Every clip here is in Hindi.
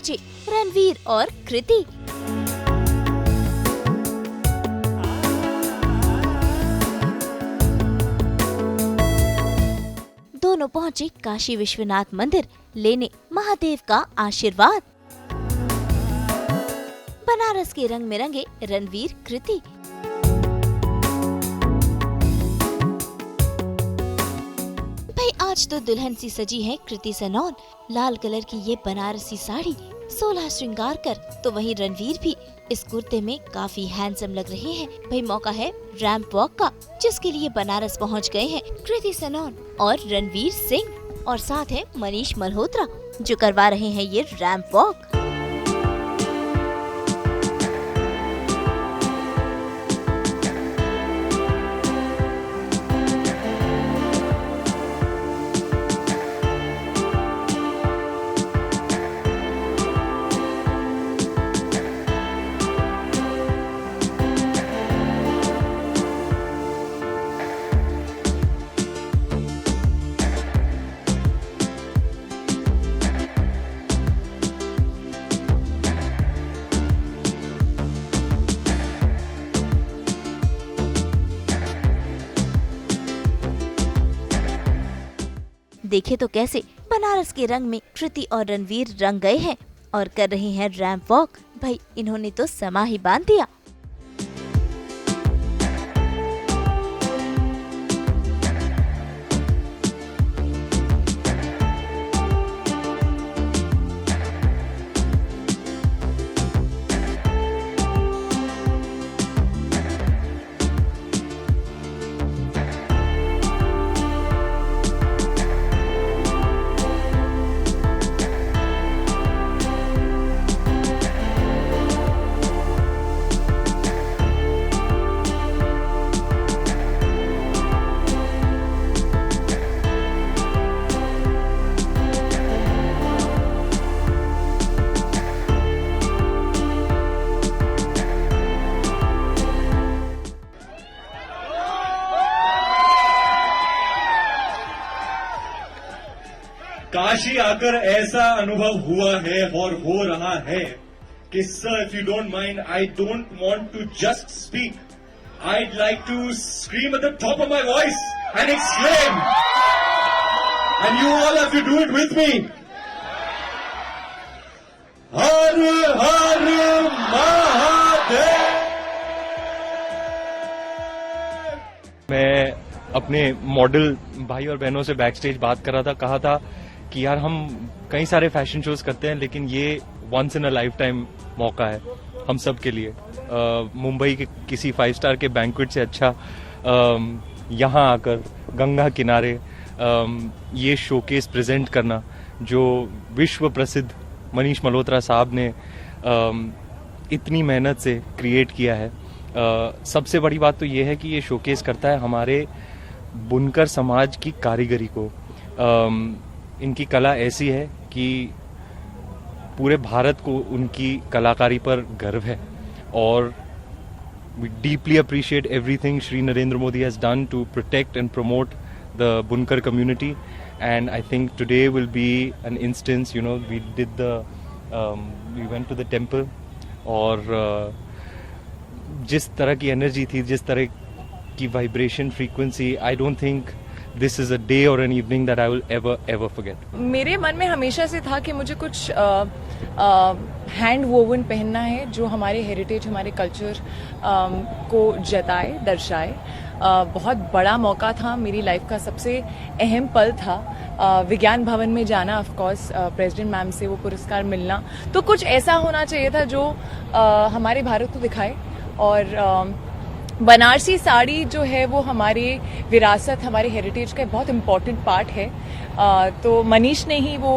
पहुँचे रणवीर और कृति। दोनों पहुँचे काशी विश्वनाथ मंदिर लेने महादेव का आशीर्वाद। बनारस के रंग में रंगे रणवीर कृति। भाई आज तो दुल्हन सी सजी है कृति सनोन। लाल कलर की ये बनारसी साड़ी 16 श्रृंगार कर, तो वहीं रणवीर भी इस कुर्ते में काफी हैंडसम लग रहे हैं। भाई मौका है रैंप वॉक का, जिसके लिए बनारस पहुंच गए हैं कृति सनोन और रणवीर सिंह, और साथ है मनीष मल्होत्रा जो करवा रहे हैं ये रैंप वॉक। देखे तो कैसे बनारस के रंग में कृति और रणवीर रंग गए हैं और कर रहे हैं रैंप वॉक। भाई इन्होंने तो समा ही बांध दिया। काशी आकर ऐसा अनुभव हुआ है और हो रहा है कि sir, if you don't mind, I don't want to just speak, I'd like to scream at the top of my voice and exclaim, and you all have to do it with me. हर हर महादेव। मैं अपने मॉडल भाई और बहनों से बैक स्टेज बात कर रहा था, कहा था कि यार हम कई सारे फैशन शोज करते हैं लेकिन ये once in a lifetime मौका है हम सब के लिए। मुंबई के किसी 5 स्टार के बैंक्वेट से अच्छा यहाँ आकर गंगा किनारे ये शोकेस प्रेजेंट करना, जो विश्व प्रसिद्ध मनीष मल्होत्रा साहब ने इतनी मेहनत से क्रिएट किया है। सबसे बड़ी बात तो ये है कि ये शोकेस करता है हमारे बुनकर समाज की कारीगरी को। इनकी कला ऐसी है कि पूरे भारत को उनकी कलाकारी पर गर्व है, और we deeply appreciate everything Shri Narendra Modi has done to protect and promote the Bunkar community. And I think today will be an instance, you know, we did we went to the temple, और जिस तरह की एनर्जी थी, जिस तरह की vibration frequency, I don't think this is a day or an evening that I will ever forget. मेरे मन में हमेशा से था कि मुझे कुछ हैंड वोवन पहनना है जो हमारे हेरिटेज, हमारे कल्चर को जताए, दर्शाए। बहुत बड़ा मौका था, मेरी लाइफ का सबसे अहम पल था विज्ञान भवन में जाना, ऑफ कोर्स प्रेसिडेंट मैम से वो पुरस्कार मिलना। तो कुछ ऐसा होना चाहिए था जो हमारे भारत को दिखाए। और बनारसी साड़ी जो है वो हमारे विरासत, हमारे हेरिटेज का बहुत इम्पोर्टेंट पार्ट है। तो मनीष ने ही वो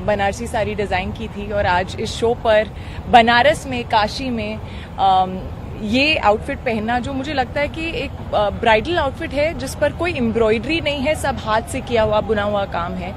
बनारसी साड़ी डिज़ाइन की थी, और आज इस शो पर बनारस में, काशी में ये आउटफिट पहनना, जो मुझे लगता है कि एक ब्राइडल आउटफिट है जिस पर कोई एम्ब्रॉयडरी नहीं है, सब हाथ से किया हुआ, बुना हुआ काम है।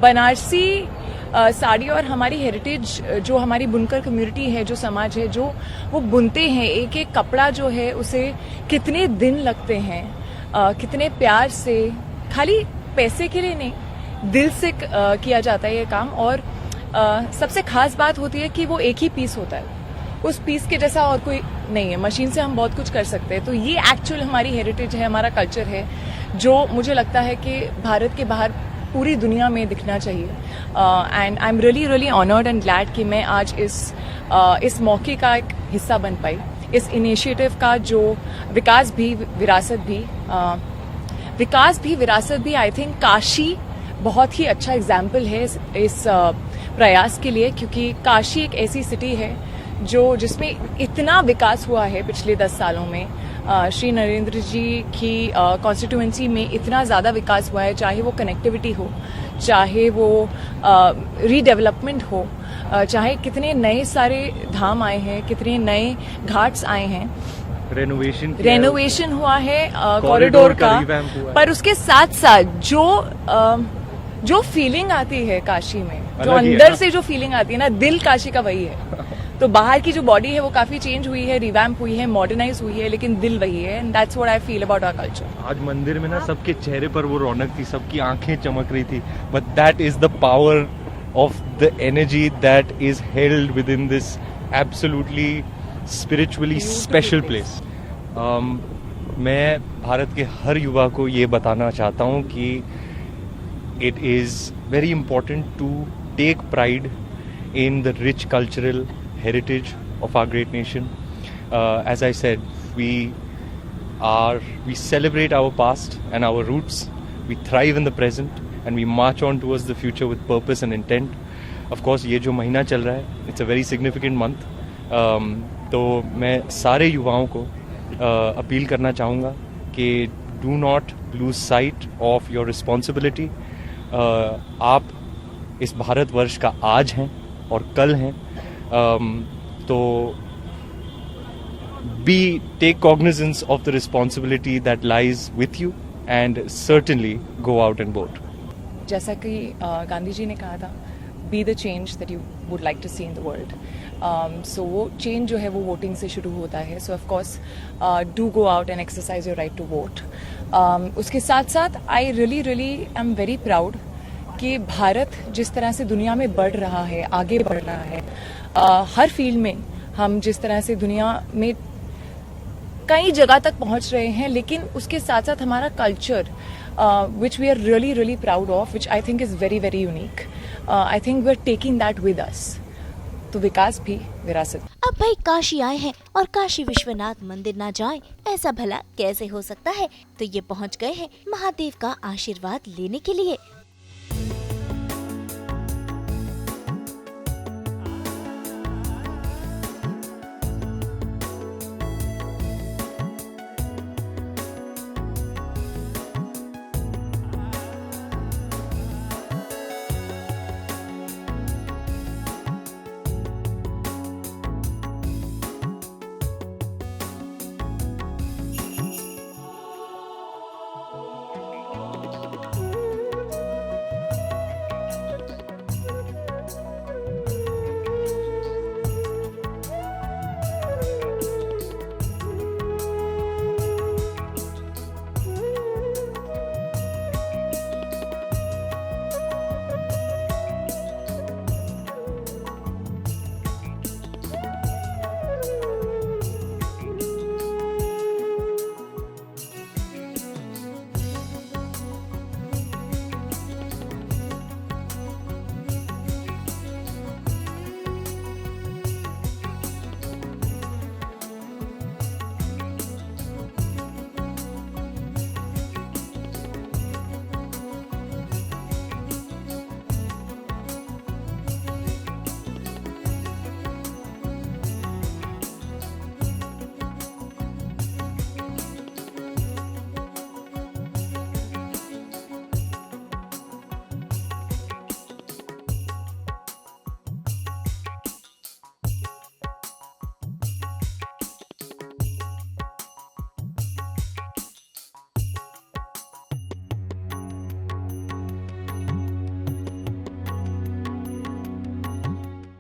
बनारसी साड़ी और हमारी हेरिटेज, जो हमारी बुनकर कम्युनिटी है, जो समाज है, जो वो बुनते हैं, एक एक कपड़ा जो है उसे कितने दिन लगते हैं, कितने प्यार से, खाली पैसे के लिए नहीं, दिल से किया जाता है ये काम। और सबसे खास बात होती है कि वो एक ही पीस होता है, उस पीस के जैसा और कोई नहीं है। मशीन से हम बहुत कुछ कर सकते हैं, तो ये एक्चुअल हमारी हेरिटेज है, हमारा कल्चर है, जो मुझे लगता है कि भारत के बाहर पूरी दुनिया में दिखना चाहिए। And I am really really honoured and glad कि मैं आज इस मौके का एक हिस्सा बन पाई, इस इनिशिएटिव का, जो विकास भी विरासत भी आई थिंक काशी बहुत ही अच्छा एग्जाम्पल है इस प्रयास के लिए, क्योंकि काशी एक ऐसी सिटी है जिसमें इतना विकास हुआ है पिछले 10 सालों में। श्री नरेंद्र जी की कॉन्स्टिट्यूएंसी में इतना ज़्यादा विकास हुआ है, चाहे वो कनेक्टिविटी हो, चाहे वो रीडेवलपमेंट हो, चाहे कितने नए सारे धाम आए हैं, कितने नए घाट्स आए हैं, रेनोवेशन हुआ है कॉरिडोर का, पर उसके साथ साथ जो फीलिंग आती है काशी में, जो अंदर से जो फीलिंग आती है ना, दिल काशी का वही है। तो बाहर की जो बॉडी है वो काफी चेंज हुई है, रिवैम्प हुई है, मॉडर्नाइज हुई है, लेकिन दिल वही है। And that's what I feel about our culture. आज मंदिर में ना सबके चेहरे पर वो रौनक थी, सबकी आंखें चमक रही थी, but that is the power of the energy that is held with in this absolutely spiritually special place. मैं भारत के हर युवा को ये बताना चाहता हूँ कि it is very important to take pride in the rich cultural heritage of our great nation. As I said, we celebrate our past and our roots, we thrive in the present, and we march on towards the future with purpose and intent. Of course, ये जो महीना चल रहा है, it's a very significant month. तो मैं सारे युवाओं को अपील करना चाहूँगा कि do not lose sight of your responsibility. आप इस भारतवर्ष का आज हैं और कल हैं, तो take cognizance of the responsibility that lies with you and certainly go out and vote. जैसा कि गांधी जी ने कहा था, be the change that you would like to see in the world. So वो change जो है वो voting से शुरू होता है. So of course do go out and exercise your right to vote. उसके साथ साथ I really am very proud कि भारत जिस तरह से दुनिया में बढ़ रहा है, आगे बढ़ रहा है, हर फील्ड में हम जिस तरह से दुनिया में कई जगह तक पहुंच रहे हैं, लेकिन उसके साथ साथ हमारा culture which we are really proud of, which I think is very unique. I think we're taking that with us. तो विकास भी विरासत। अब भाई काशी आए हैं और काशी विश्वनाथ मंदिर ना जाएं, ऐसा भला कैसे हो सकता है? तो ये पहुंच गए हैं महादेव का आशीर्वाद लेने के लिए।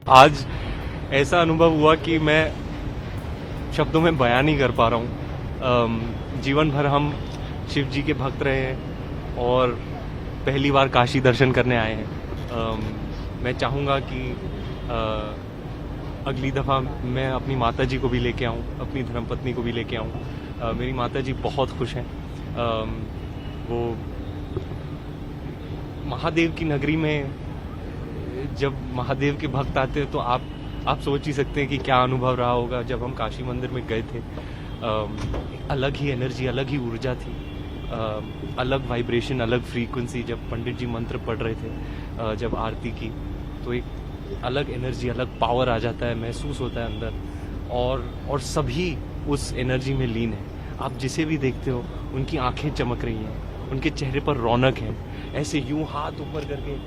आज ऐसा अनुभव हुआ कि मैं शब्दों में बयान नहीं कर पा रहा हूँ। जीवन भर हम शिव जी के भक्त रहे हैं और पहली बार काशी दर्शन करने आए हैं। मैं चाहूँगा कि अगली दफ़ा मैं अपनी माताजी को भी लेके आऊँ, अपनी धर्मपत्नी को भी लेके आऊँ। मेरी माताजी बहुत खुश हैं। वो महादेव की नगरी में जब महादेव के भक्त आते हैं तो आप सोच ही सकते हैं कि क्या अनुभव रहा होगा जब हम काशी मंदिर में गए थे। अलग ही एनर्जी, अलग ही ऊर्जा थी, अलग वाइब्रेशन, अलग फ्रीक्वेंसी। जब पंडित जी मंत्र पढ़ रहे थे, जब आरती की, तो एक अलग एनर्जी, अलग पावर आ जाता है, महसूस होता है अंदर, और सभी उस एनर्जी में लीन है। आप जिसे भी देखते हो उनकी आंखें चमक रही हैं, उनके चेहरे पर रौनक है, ऐसे यूं हाथ ऊपर करके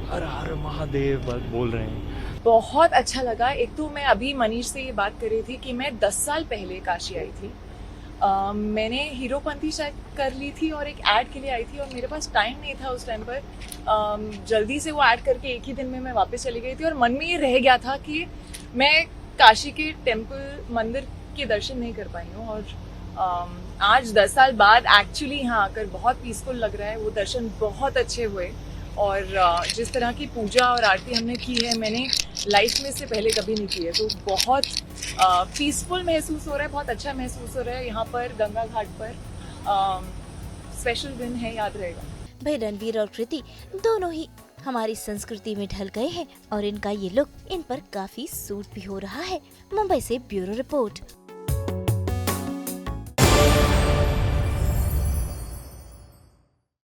हर हर महादेव बोल रहे हैं। बहुत अच्छा लगा। एक तो मैं अभी मनीष से ये बात कर रही थी कि मैं 10 साल पहले काशी आई थी। मैंने हीरोपंती शायद कर ली थी और एक ऐड के लिए आई थी, और मेरे पास टाइम नहीं था उस टाइम पर। जल्दी से वो ऐड करके एक ही दिन में मैं वापस चली गई थी, और मन में ये रह गया था कि मैं काशी के टेम्पल मंदिर के दर्शन नहीं कर पाई हूँ। और आज 10 साल बाद एक्चुअली यहाँ आकर बहुत पीसफुल लग रहा है। वो दर्शन बहुत अच्छे हुए, और जिस तरह की पूजा और आरती हमने की है, मैंने लाइफ में से पहले कभी नहीं की है। तो बहुत पीसफुल महसूस हो रहा है, बहुत अच्छा महसूस हो रहा है यहाँ पर गंगा घाट पर। स्पेशल दिन है, याद रहेगा। भाई रणवीर और कृति दोनों ही हमारी संस्कृति में ढल गए हैं और इनका ये लुक इन पर काफी सूट भी हो रहा है। मुंबई से ब्यूरो रिपोर्ट।